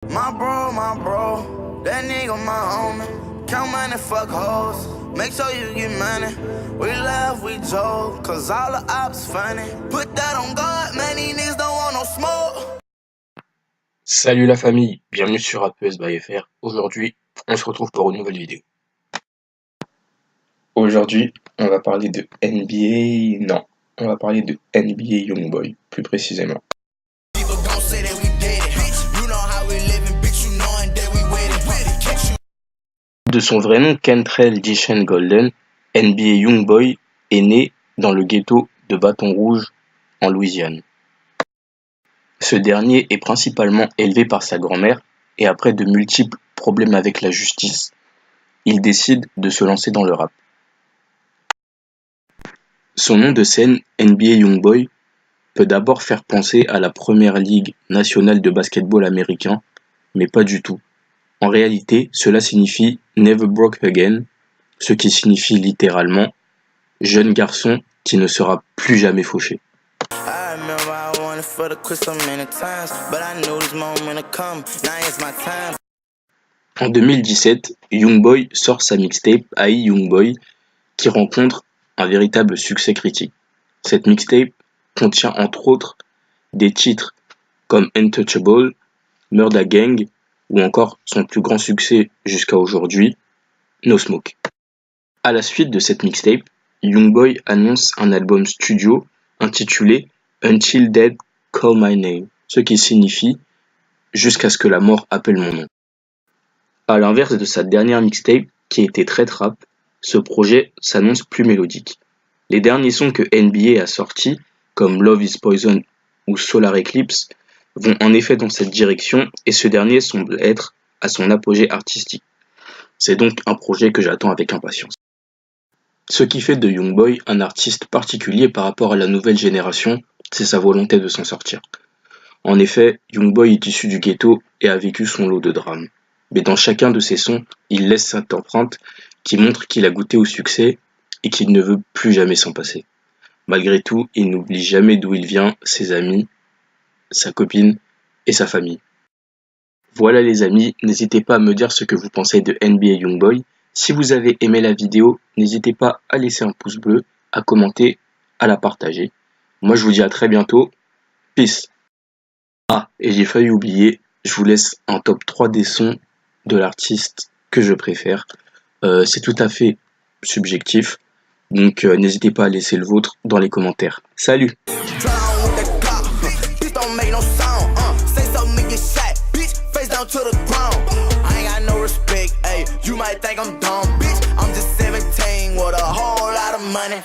My bro, that nigga my homie. Count money, fuck hoes. Make sure you get money. We laugh, we joke, cause all the ops funny. Put that on God, man, these niggas don't want no smoke. Salut la famille, bienvenue sur APS by FR. Aujourd'hui, on se retrouve pour une nouvelle vidéo. Aujourd'hui, on va parler de NBA... Non, on va parler de NBA Youngboy, plus précisément. De son vrai nom, Kentrell Deshaun Golden, NBA Youngboy est né dans le ghetto de Bâton Rouge, en Louisiane. Ce dernier est principalement élevé par sa grand-mère et après de multiples problèmes avec la justice, il décide de se lancer dans le rap. Son nom de scène, NBA Youngboy, peut d'abord faire penser à la première ligue nationale de basketball américain, mais pas du tout. En réalité, cela signifie Never Broke Again, ce qui signifie littéralement jeune garçon qui ne sera plus jamais fauché. En 2017, Youngboy sort sa mixtape AI Youngboy qui rencontre un véritable succès critique. Cette mixtape contient entre autres des titres comme Untouchable, Murda Gang ou encore son plus grand succès jusqu'à aujourd'hui, No Smoke. À la suite de cette mixtape, Youngboy annonce un album studio intitulé Until Death Call My Name, ce qui signifie jusqu'à ce que la mort appelle mon nom. À l'inverse de sa dernière mixtape, qui était très trap, ce projet s'annonce plus mélodique. Les derniers sons que NBA a sortis, comme Love is Poison ou Solar Eclipse, vont en effet dans cette direction et ce dernier semble être à son apogée artistique. C'est donc un projet que j'attends avec impatience. Ce qui fait de Youngboy un artiste particulier par rapport à la nouvelle génération, c'est sa volonté de s'en sortir. En effet, Youngboy est issu du ghetto et a vécu son lot de drames. Mais dans chacun de ses sons, il laisse cette empreinte qui montre qu'il a goûté au succès et qu'il ne veut plus jamais s'en passer. Malgré tout, il n'oublie jamais d'où il vient, ses amis, sa copine et sa famille. Voilà les amis, n'hésitez pas à me dire ce que vous pensez de NBA Youngboy. Si vous avez aimé la vidéo, n'hésitez pas à laisser un pouce bleu, à commenter, à la partager. Moi je vous dis à très bientôt, peace. Ah, et j'ai failli oublier, je vous laisse un top 3 des sons de l'artiste que je préfère. C'est tout à fait subjectif, donc n'hésitez pas à laisser le vôtre dans les commentaires. Salut! To the ground, I ain't got no respect, ayy. You might think I'm dumb, bitch. I'm just 17 with a whole lot of money.